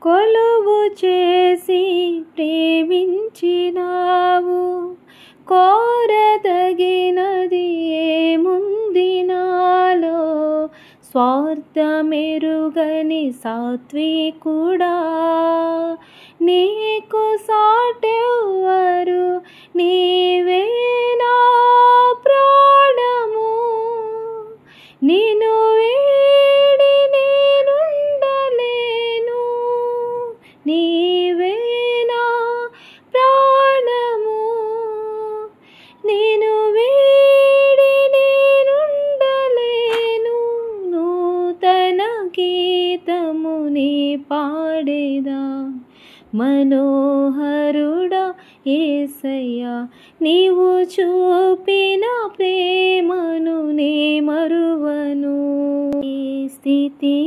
కొలువు చేసి ప్రేమించినావు. కోరదగినది ఏముంది నాలో, స్వార్థమెరుగని సాత్వికుడా. నీకు సాటెవ్వరు, నీవే నా ప్రాణము. నిన్ను వీడి నేనుండలేను, నీవే నా ప్రాణము. నిన్ను వీడి నేనుండలేను. నూతన గీతముని పాడేదా, మనోహరుడా యేసయ్యా. నీవు చూపిన ప్రేమను నే మరువను. ఈ స్థితిలోనైనను